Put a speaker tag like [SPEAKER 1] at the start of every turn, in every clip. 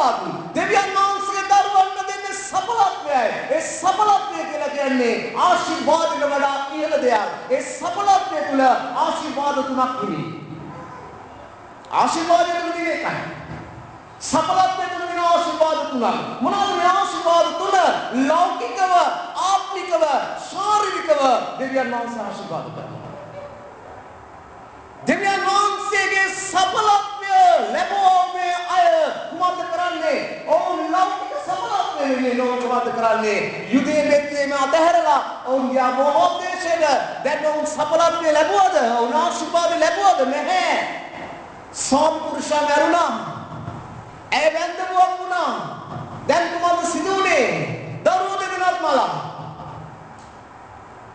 [SPEAKER 1] බලවත් දෙවියන් වහන්සේගේ දරුවන්ට දෙන්නේ සඵලත්වයයි. ඒ සඵලත්වය කියලා කියන්නේ ආශිර්වාදයට වඩා ඉහළ දෙයක්. ඒ සඵලත්වය තුළ ආශිර්වාද තුනක් හිමි. ආශිර්වාදය තුල තියෙන එකයි. සඵලත්වය තුල තියෙන ආශිර්වාද තුනක්. මොනවාද මේ ආශිර්වාද තුන? ලෞකිකව, ආත්මිකව, ශාරීරිකව දෙවියන් වහන්සේ ආශිර්වාද කරනවා. දෙවියන් වහන්සේගේ සඵලත්වය ලැබුවේ අය කුමක්ද කරන්නේ? ඔවුන් ලෞකික සඵලත්වය මොකද කරන්නේ? යුදේ බෙත්ලේම අතහැරලා ඔවුන්ගේ අමෝහෝපදේශයට දැන් ඔවුන් සඵලත්වය ලැබුවද? ඔවුන් ආශිර්වාද ලැබුවද? නැහැ. සම්පුරුෂා මරුණා. ඒ වැන්දමුවක් වුණා. දැන් කුමක්ද සිදු වුනේ? දරුවෝ දෙදෙනාත් මලා.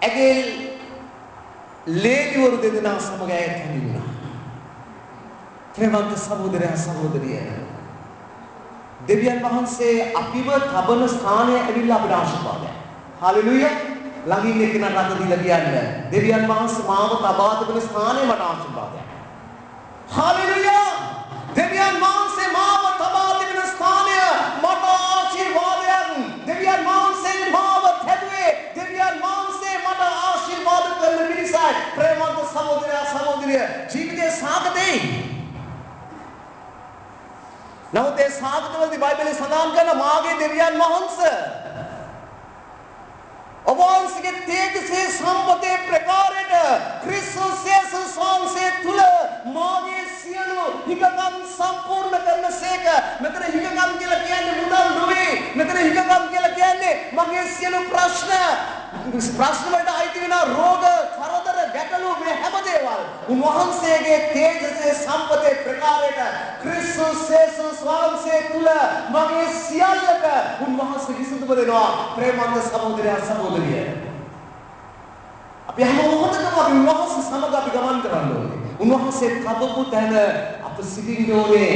[SPEAKER 1] ඇගේ ලේදිවරු දෙදෙනා සමග ඇය තනි වුණා. ප්‍රේමවන්ත සහෝදරයා සහෝදරිය. දෙවියන් වහන්සේ අපිව තබන ස්ථානය ඇවිල්ලා අපිට ආශිර්වාදයක්. හalleluya. ළඟින් එක්කෙනා රට දීලා කියන්නේ දෙවියන් වහන්සේ මාව තබා තිබෙන ස්ථානය මට ආශිර්වාදයක්. හalleluya. දෙවියන් වහන්සේ මාව තබා තිබෙන ස්ථානය මට ආශිර්වාදයක්. දෙවියන් වහන්සේ මාව තැබුවේ දෙවියන් වහන්සේ මට ආශිර්වාද කරන මිනිසයි. ප්‍රේමවන්ත සහෝදරයා සහෝදරිය ජීවිතයේ සාගතේ. නමුත් ඒ සාගතවලදී බයිබලයේ සඳහන් කරන මාගේ දෙවියන් වහන්සේ ඔබ වහන්සේගේ තේජසේ සම්පතේ ප්‍රකාරයට ක්‍රිස්තුස් යේසුස් වහන්සේ තුල මාගේ සියලු හිගකම් සම්පූර්ණ කරනසේක. මෙතන හිගකම් කියලා කියන්නේ මුදල් නෙවෙයි. මෙතන හිගකම් කියලා කියන්නේ මගේ සියලු ප්‍රශ්න වලට අයිති වෙන රෝග, කරදර, ගැටලු මේ හැම දේවල් උන්වහන්සේගේ තේජසේ සම්පතේ ප්‍රකාරයට ක්‍රිස්තුස් යේසුස් වහන්සේ තුල මගේ සියල්ලක උන්වහන්සේ විසඳුම දෙනවා. ප්‍රේමවන්ත සහෝදරයා සහෝදරිය. අපි හැම මොහොතකම අපි උන්වහන්සේ සමග අපි ගමන් කරන්න ඕනේ. උන්වහන්සේ කබපු තැන අප සිටින්න ඕනේ.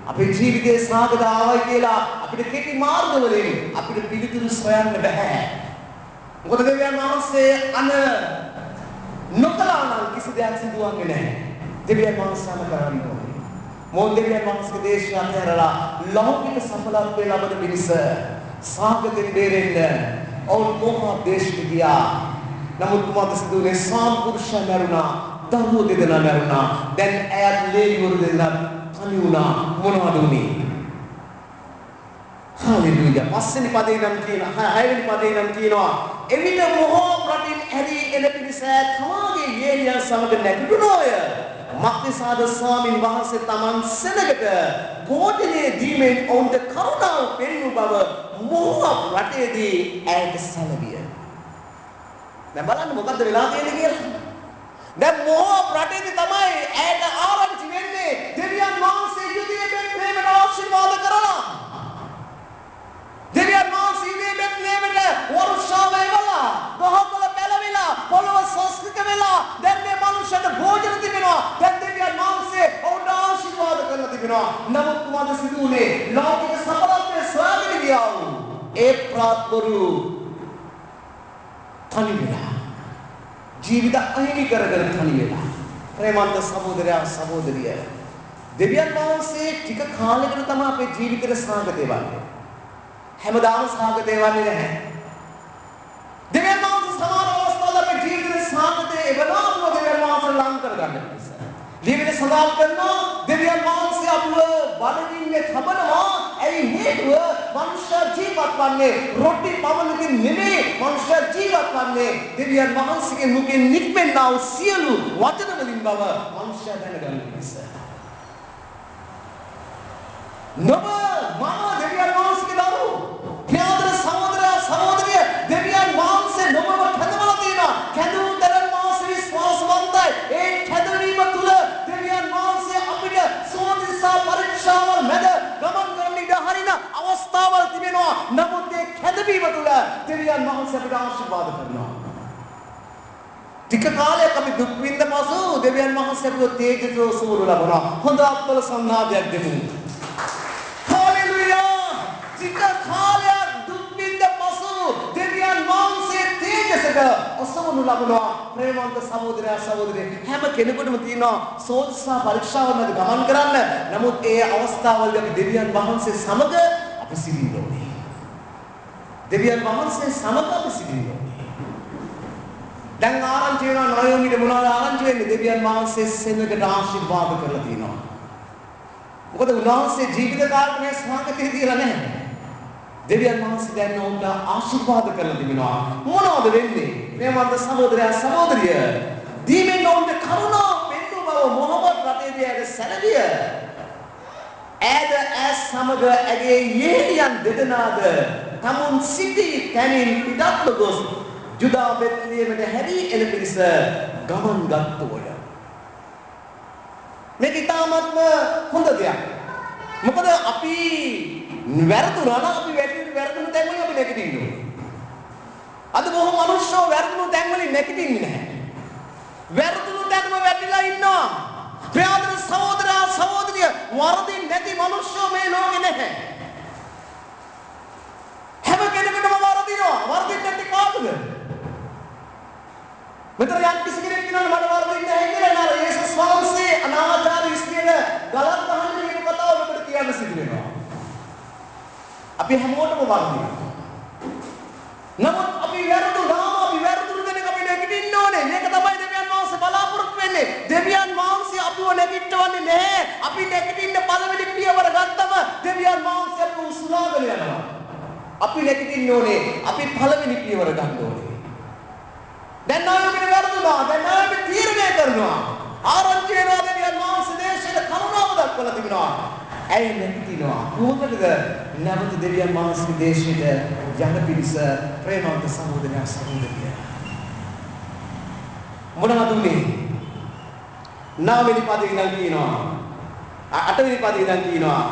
[SPEAKER 1] අපේ ජීවිතයේ සාගත ආවයි කියලා අපිට කෙටි මාර්ගවලින් අපිට පිළිතුරු සොයන්න බෑ. මොකද දෙවියන් වහන්සේ නොකළා නම් කිසි දෙයක් සිදුවන්නේ නැහැ. දෙවියන් වහන්සේම කරන්න ඕනේ. මොන් දෙවියන් වහන්සේගේ දේශය අතහැරලා ලෞකික සඵලත්වයේ ලබන මිනිස සාගතෙන් බේරෙන්න ඔවුන් මොහොත දේශයට ගියා. නමුත් කුමක්ද සිදු වුනේ? සම්පුරුෂයා මරුණා. දරුවෝ දෙදෙනා මරුණා. දැන් ඇයත් ලේවිවරු දෙදෙනා තනි වුණා. මොනවද උනේ? හalleluya. පස්වෙනි පදේ නම් කියනවා, හයවෙනි පදේ නම් කියනවා එවිට මොහොත රටින් ඇරී එන පිරිස තමාගේ යේලියන් සමග නැගිටුණෝය. මක්නිසාද ස්වාමින් වහන්සේ තමන් සෙනගට භෝජනය දීමෙන් ඔවුන්ට කරුණාව පෙන්වූ බව මොහොත රටේදී ඇයට සැලවිය. දැන් බලන්න මොකද්ද වෙලා තියෙන්නේ කියලා. දැන් මොහොත රටේදී තමයි ඇයට ආරංචි වෙන්නේ දෙවියන් වහන්සේ යුදයේ බෙත්ලේමට ආශිර්වාද කරලා. දෙවියන් වහන්සේ යුදයේ බෙත්ලේමට වර්ෂාව එවලා, ගහකොළ පැලවිලා, පොළොව සස්තික වෙලා දැන් මේ මනුෂ්‍යයට භෝජන තිබෙනවා. දැන් දෙවියන් වහන්සේ ඔවුන්ට ආශිර්වාද කරලා තිබෙනවා. නමුත් මොකද සිදු වුනේ? ලෞකික සඵලත්වයේ ස්වාමීන් ගියා වූ ඒ ප්‍රාත්වරු තනි වෙලා ජීවිත අහිමි කරගෙන තනි වෙලා. ප්‍රේමවන්ත සහෝදරයා සහෝදරිය, දෙවියන් වහන්සේ ටික කාලයකට තමයි අපේ ජීවිතේ සාගතේ වන්නේ. හැමදාම සාගතේ වන්නේ නැහැ. දෙවියන් වහන්සේ සමාන අවස්ථාවල අපේ ජීවිතේ සාගතේ එවනාම දෙවියන් වහන්සේ ලං කරගන්න නිසා. ජීවිතේ සඳහන් කරනවා දෙවියන් වහන්සේ අපව බලමින්නේ තබනවා. ඇයි හේතුව? මනුෂ්‍ය ජීවත් වන්නේ රොටි පමණකින් නෙමෙයි. මනුෂ්‍ය ජීවත් වන්නේ දෙවියන් වහන්සේගේ මුඛෙන් නික්මෙන්නා වූ සියලු වචන වලින් බව මනුෂ්‍ය දැනගන්න නිසා. නොබ මම දෙවියන් වහන්සේගේ දරුවෝ. ප්‍රියාදර සහෝදරයා සහෝදරිය, දෙවියන් වහන්සේ නොබව කැඳවලා තියෙනවා. කැඳවු තරම් මාස විශ්වාසවන්තයි. ඒ කැඳවීම තුල දෙවියන් වහන්සේ අපිට සෝදිසා පරීක්ෂාවල් මැද ගමන් කරන්න ඉඩ හරින අවස්ථාවල් තිබෙනවා. නමුත් ඒ කැඳවීම තුල දෙවියන් වහන්සේ අපිට ආශිර්වාද කරනවා. ටික කාලයක් අපි දුක් විඳ පසු දෙවියන් වහන්සේ අපිට තේජෝ සූරු ලබනවා. හොඳ අත්වල සන්නාදයක් දෙමු. ටික කාලයක් දුක් විඳ පසු දෙවියන් වහන්සේ තේජස ලෙසට ඔසවනු ලබනවා ප්‍රේමවන්ත සහෝදරයා සහෝදරිය හැම කෙනෙකුටම තියෙනවා සෝත්සා පරීක්ෂාවල් මැද ගමන් කරන්න. නමුත් ඒ අවස්ථාවවලදී අපි දෙවියන් වහන්සේ සමග අපි සිටින්න ඕනේ. දෙවියන් වහන්සේ සමග අපි සිටින්න ඕනේ. දැන් ආරංචි වෙනවා නයෝමිට මොනවද ආරංචි වෙන්නේ? දෙවියන් වහන්සේ සෙනඟට ආශිර්වාද කරලා තියෙනවා. මොකද උන්වහන්සේ ජීවිත කාලේ මේ ස්වාගතය දීලා නැහැ. දෙවියන් වහන්සේ දැන් උන්ට ආශිර්වාද කරලා තිබෙනවා. මොනවද වෙන්නේ? ප්‍රේමවන්ත සහෝදරයා සහෝදරිය දීමෙන් උන්ට කරුණාව පෙන්නු බව මොහොමඩ් රටේදී ඇගේ සැලවිය. ඈද ඇස් සමග ඇගේ යෙහෙලියන් දෙදෙනාද තමුන් සිටි තැනින් පිටත්ව ගොස් ජුදා බෙත්ලියමට හැරී එන පිරිස ගමන් ගත්තෝය. මේක ඉතාමත්ම හොඳ දෙයක්. මොකද අපි වැරදුනා නම් අපි වැරදුණු තැන් වලින් අපි නැගිටින්න ඕනේ. අද බොහෝ මිනිස්සු වැරදුණු තැන් වලින් නැගිටින්නේ නැහැ. වැරදුණු තැනම වැටිලා ඉන්නවා. ප්‍රියතම සහෝදරයා සහෝදරිය වරදින් නැති මිනිස්සු මේ ලෝකේ නැහැ. හැම කෙනෙකුටම වරදිනවා. වරදින් නැති කාටද? මෙතන යම් කිසි කෙනෙක් කියනවා මට වරදින් නැහැ කියලා නේද? යේසුස් වහන්සේ අනාචාර ස්ත්‍රියට ගලක් ගහන්න කියන කතාව ඔබට කියන්න සිදු වෙනවා. අපි හැමෝටම වරදිනවා. නමුත් අපි වැරදුනාම අපි වැරදුණු දෙයක් අපි නැගිටින්න ඕනේ. මේක තමයි දෙවියන් වහන්සේ බලාපොරොත්තු වෙන්නේ. දෙවියන් වහන්සේ අපිව නැගිටවන්නේ නැහැ. අපි නැගිටින්න පළවෙනි පියවර ගත්තම දෙවියන් වහන්සේ අපිව උසුලාගෙන යනවා. අපි නැගිටින්න ඕනේ. අපි පළවෙනි පියවර ගන්න ඕනේ. දැන් අපි වැරදුනා. දැන් අපි තීරණය කරනවා. ආරංචි වෙනවා දෙවියන් වහන්සේ දේශයට කරුණාව දක්වලා තිබෙනවා. ඇයි නැගිටිනවා? කොහොමද නැවත දෙවියන් වහන්සේ දේශයට යන පිරිස ප්‍රේමවන්ත සහෝදරයා සහෝදරිය මොනවද උනේ? 9 වෙනි පදේ ඉඳන් කියනවා 8 වෙනි පදේ ඉඳන් කියනවා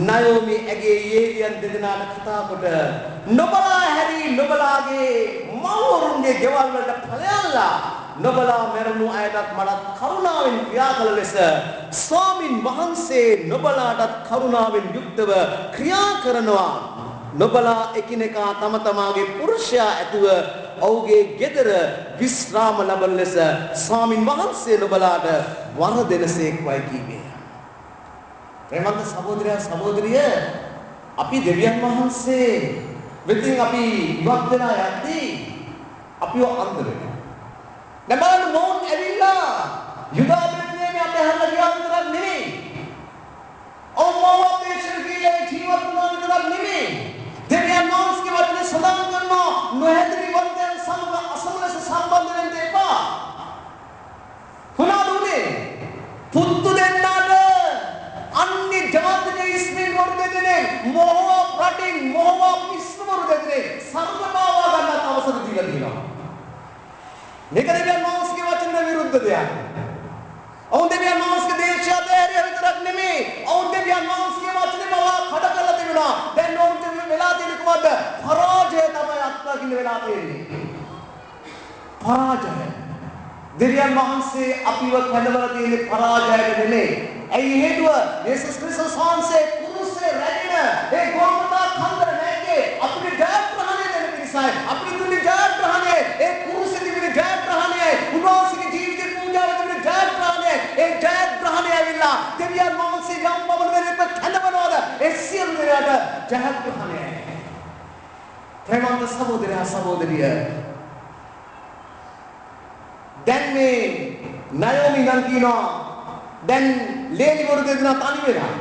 [SPEAKER 1] නයෝමි ඇගේ යෙහෙලියන් දෙදෙනාට කතා කොට නොබලා හැරි නොබලාගේ මව්වරුන්ගේ ගෙවල් වලට ඵලයන්ලා නොබලා මරණු අයටත් මටත් කරුණාවෙන් ක්‍රියා කළ ලෙස ස්වාමින් වහන්සේ නොබලාටත් කරුණාවෙන් යුක්තව ක්‍රියා කරනවා. නොබලා එකිනෙකා තම තමාගේ පුරුෂයා ඇතුව ඔහුගේ ගෙදර විශ්‍රාම ලබන ලෙස ස්වාමින් වහන්සේ නොබලාට වර දෙනසේක්වයි කීවේ. ප්‍රේමවන්ත සහෝදරයා සහෝදරිය අපි දෙවියන් වහන්සේ වෙතින් අපි ඉවත් වෙලා යද්දී අපිව අන්ධ වෙනවා. නබාන මොන් ඇවිල්ලා යුදා බෙත්ලෙහේම අපහැරලා ගියා විතරක් නෙමෙයි. ඔව්වෝ දේශකීය ජීවත් වුණා විතරක් නෙමෙයි. දෙවියන් වහන්සේගේ වචනේ සඳහන් කරනවා නොහැදිරි වර්තයන් සමග අසමලස සම්බන්ධ වෙන්න එපා. මොනවද උනේ? පුත්තු දෙන්නාට අන්‍ය ජාතික ඉස්මෙල් වරු දෙදෙනෙක් මොහොව රටින් මොහොව පිස්සු වරු දෙදෙනෙක් සර්වභාවා ගන්නත් අවසර දීලා තියෙනවා. මේක දෙවියන් වහන්සේගේ වචනට විරුද්ධ දෙයක්. ඔවුන් දෙවියන් වහන්සේගේ දේශය දෙහැරිය විතරක් නෙමෙයි. ඔවුන් දෙවියන් වහන්සේගේ වචනේ පවා කඩ කරලා තිබුණා. දැන් ඔවුන්ට වෙලා තියෙන කොහොමද? පරාජය තමයි අත්දකින්න වෙලා තියෙන්නේ. පරාජය. දෙවියන් වහන්සේ අපිව කඩවලා තියෙන්නේ පරාජයයට නෙමෙයි. ඇයි හේතුව? යේසුස් ක්‍රිස්තුස් වහන්සේ කුරුසේ රැගෙන ඒ ගෝල්ගොතා කන්දර නැග්ගේ අපිට ජයග්‍රහණය දෙන්න පිණිසයි. අපිට දුන්නේ ජයග්‍රහණය. ඒ කුරුසේ තිබෙන ජයග්‍රහණය, උන්වහන්සේගේ ජීවිතේ පූජාව තිබෙන ජයග්‍රහණය. ඒ ජයග්‍රහණය ඇවිල්ලා දෙවියන් වහන්සේ යම් පමණකට කැඳවනවාද? ඒ සියලු දේට ජයග්‍රහණය. ප්‍රේමවන්ත සහෝදරයා සහෝදරිය දැන් මේ නයෝමි නම් කියනවා දැන් ලේලි වරු දෙදෙනා තනි වෙලා.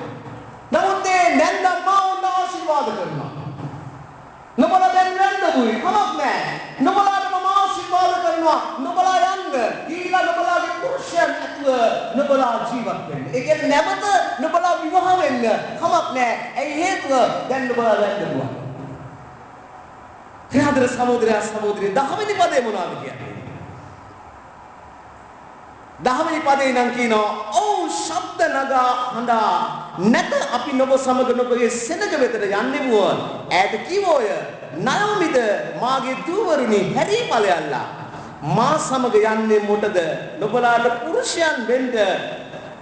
[SPEAKER 1] නමුත් ඒ නැන්දා මාවුන් ආශිර්වාද කරනවා. නොබලා දැන් නැන්දදුයි කමක් නැහැ. නොබලාට මම ආශිර්වාද කරනවා. නොබලා යන්න. ඊළඟ නොබලාගේ පුරුෂයන් ඇතුව නොබලා ජීවත් වෙන්න. ඒ කියන්නේ නැවත නොබලා විවාහ වෙන්න කමක් නැහැ. ඇයි හේතුව? දැන් නොබලා නැන්දදුවා. ප්‍රියතර සහෝදරයා සහෝදරිය 10 වෙනි පදේ මොනවද කියන්නේ? 10 වෙනි පදේ නම් කියනවා ඔව් ශබ්ද නගා හඬා නැත අපි නොබ සමග නොබගේ සෙනග වෙතට යන්නෙමුව. ඈත කිවෝය නයෝමිද මාගේ දූවරුනි හැරී ඵලයල්ලා මා සමග යන්නේ මොටද? නොබලාට පුරුෂයන් වෙන්න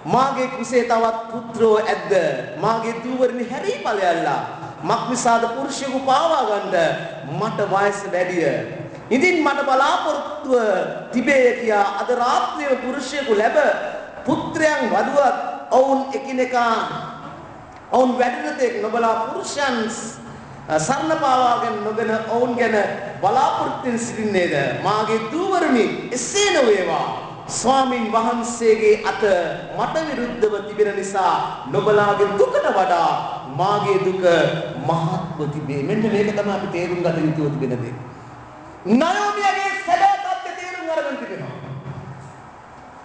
[SPEAKER 1] මාගේ කුසේ තවත් පුත්‍රෝ ඇද්ද? මාගේ දූවරුනි හැරී ඵලයල්ලා මක්නිසාද පුරුෂයෙකු පාවා ගන්න මට වයස වැඩිය. ඉතින් මට බලාපොරොත්තුව තිබේ කියා අද රාත්‍රියේ පුරුෂයෙකු ලැබ පුත්‍රයන් වදුවත් ඔවුන් එකිනෙකා ඔවුන් වැඩිනතෙක් නොබලා පුරුෂයන් සරණ පාවාගෙන නොගෙන ඔවුන් ගැන බලාපොරොත්තුෙන් සිටින්නේද මාගේ දූවරුනි එසේ නොවේවා ස්වාමින් වහන්සේගේ අත මට විරුද්ධව තිබෙන නිසා නොබලාගේ දුකට වඩා මාගේ දුක මහත්ව තිබේ. මෙන්න මේක තමයි අපි තේරුම් ගත යුතු තිබෙන දේ. නයෝමියගේ සැබෑ තත්ත්වය තේරුම් අරගෙන තිබෙනවා.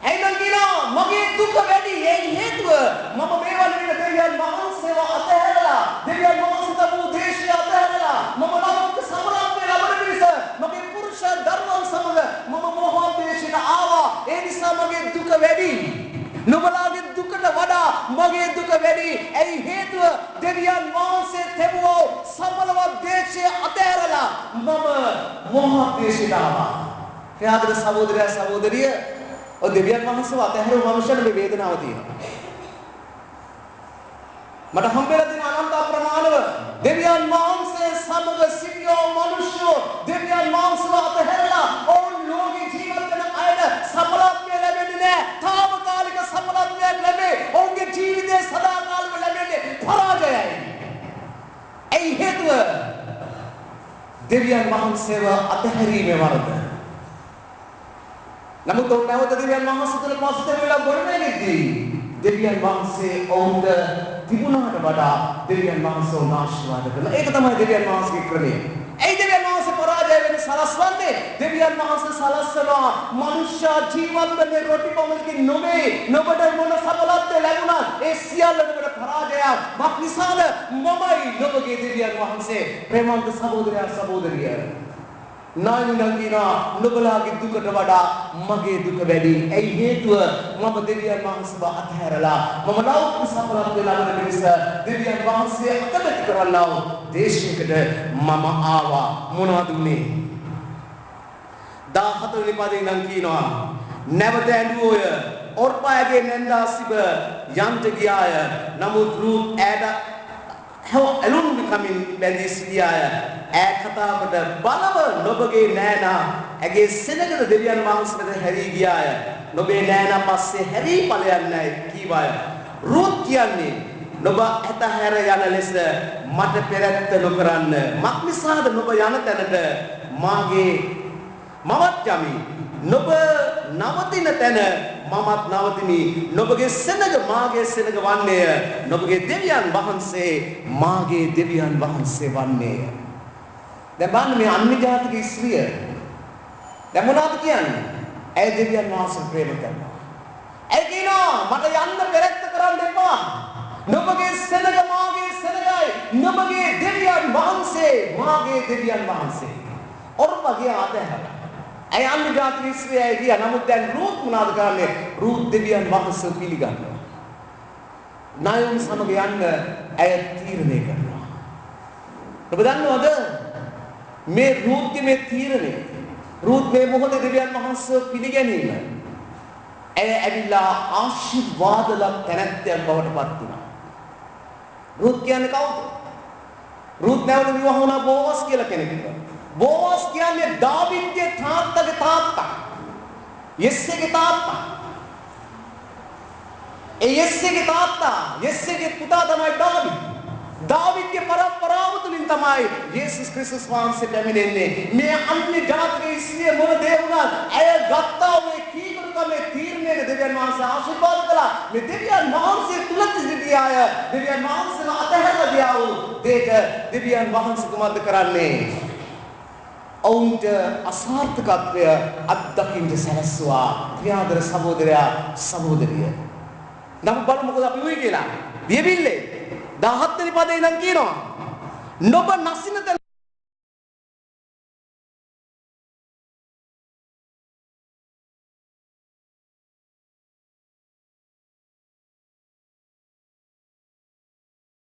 [SPEAKER 1] ඇයිනම් කියනවා මගේ දුක වැඩි. ඒ හේතුව මම මේවල් වෙන දෙවියන් වහන්සේව අතහැරලා දෙවියන් වහන්සේ තබු දේශය අතහැරලා මම ලෞකික සමරත්වයේ ලබන පිණිස මගේ පුරුෂ ධර්මයන් සමග මම මොහොත දේශයට ආවා. ඒ නිසා මගේ දුක වැඩි. නුඹලාගේ දුකට වඩා මගේ දුක වැඩි. ඇයි හේතුව දෙවියන් වහන්සේ තබුවෝ සමලවත් දේශය අතහැරලා මම මොහොත දේශයට ආවා. එයාද සහෝදරයා සහෝදරිය ඔය දෙවියන් වහන්සේව අතහැරුව මනුෂ්‍යයන්ට මේ වේදනාව තියෙනවා. මට හම්බෙලා තියෙන අනන්ත අප්‍රමාණව දෙවියන් වහන්සේ සමග සිටියෝ මනුෂ්‍යෝ දෙවියන් වහන්සේව අතහැරලා ඔවුන් ලෝකේ ජීවත් වෙන අයට සඵලත්වය ලැබෙන්නේ නැහැ. తాවකාලික සඵලත්වයක් ලැබේ. ඔවුන්ගේ ජීවිතේ සදාකාලිකව ලැබෙන්නේ පරාජයයි. ඒ හේතුව දෙවියන් වහන්සේව අතහැරීමේ වරද. නමුත් ඔවුන් නැවත දෙවියන් වහන්සේ තුළ පස්සේ වෙලා ගොඩනැගෙද්දී දෙවියන් වහන්සේ ඔවුන්ට තිබුණාට වඩා දෙවියන් වහන්සේ ඔවුන් ආශිර්වාද කළා. ඒක තමයි දෙවියන් වහන්සේගේ ක්‍රමය. ඒ දෙවියන් වහන්සේ පරාජය වෙන සලස්වන්නේ දෙවියන් වහන්සේ සලස්සනවා මනුෂ්‍ය ජීවත් වෙන්නේ රොටි පමණකින් නොවේ. නොබට මොන සඵලත්වය ලැබුණා ඒ සියල්ල නොබට පරාජයක්. මක් නිසාද මමයි නොබගේ දෙවියන් වහන්සේ. ප්‍රේමවන්ත සහෝදරයා සහෝදරිය නායුණන් කියනවා නුඹලාගේ දුකට වඩා මගේ දුක වැඩි. ඒ හේතුව මම දෙවියන් වහන්සේව අතහැරලා මම ලෞකික සඵලත්වය ලබන පිණිස දෙවියන් වහන්සේ අකමැති කරන්නා වූ දේශයකට මම ආවා. මොනවද උනේ? 14 වෙනි පදයෙන් නම් කියනවා නැවත ඇඬුවෝය ඔර්පාගේ නැන්දා සිබ යන්ට ගියාය. නමුත් රුත් ඇලුම් කමින් බැඳී සිටියාය. ඈ කතාවට බලව නොබගේ නෑනා ඇගේ සෙනගට දෙවියන් වහන්සේට හැරී ගියාය. නොබේ නෑනා පස්සේ හැරී ඵලයන්යි කීවාය. රුත් කියන්නේ නොබ ඇතහැර යන ලෙස මට පෙරත්ත නොකරන්න. මක් නිසාද නොබ යන තැනට මාගේ මමත් යමි. නොබ නවතින තැන මමත් නවතිමි. නොබගේ සෙනග මාගේ සෙනග වන්නේය. නොබගේ දෙවියන් වහන්සේ මාගේ දෙවියන් වහන්සේ වන්නේය. දැන් බලන්න මේ අන්‍ය ජාතික ස්ත්‍රිය දැන් මොනවද කියන්නේ? ඇය දෙවියන් වහන්සේ ප්‍රේම කරනවා. ඇයි කියනවා මට යන්න පෙරත්ත කරන්න එපා. නොබගේ සෙනග මාගේ සෙනගයි. නොබගේ දෙවියන් වහන්සේ මාගේ දෙවියන් වහන්සේ. ඔර්පගේ අතහැරලා. ඇයි අන්‍ය ජාතික ස්ත්‍රිය ගියා. නමුත් දැන් රුත් මොනවද කරන්නේ? රුත් දෙවියන් වහන්සේ පිළිගන්නවා. නායෝමි සමග යන්න ඇය තීරණය කරනවා. ඔබ දන්නවද? මේ රුත්ගේ මේ තීරණය රුත් මේ මොහොතේ දෙවියන් වහන්සේ පිළිගැනීම ඇය ඇවිල්ලා ආශිර්වාද ලබ තැනැත්තියක් බවට පත් වුණා. රුත් කියන්නේ කවුද? රුත් නැවත විවාහ වුණා බෝවස් කියලා කෙනෙකුට. බෝවස් කියන්නේ දාවිද්ගේ තාත්තගේ තාත්තා. යෙස්සේගේ තාත්තා. ඒ යෙස්සේගේ තාත්තා යෙස්සේගේ පුතා තමයි දාවිද්. දාවිද්ගේ පරම්පරාව තුලින් තමයි යේසුස් ක්‍රිස්තුස් වහන්සේ පැමිණෙන්නේ. මේ අන්‍ය ජාතික ස්ත්‍රිය මොන දේ වුණත් ඇය ගත්තා මේ කීකරුකමේ තීරණයට දෙවියන් වහන්සේ ආශිර්වාද කළා. මේ දෙවියන් වහන්සේ තුල සිටිය අය දෙවියන් වහන්සේව අතහැරලා ගියා වූ දෙයට දෙවියන් වහන්සේ කුමක්ද කරන්නේ? ඔවුන්ට අසාර්ථකත්වය අත්දකින්න සැලසුවා. ප්‍රියාදර සහෝදරයා සහෝදරිය. නම් බලමු මොකද අපි වෙයි කියලා. බියවිල්ලේ 17 වෙනි පදේ ඉඳන් කියනවා නොබ නසින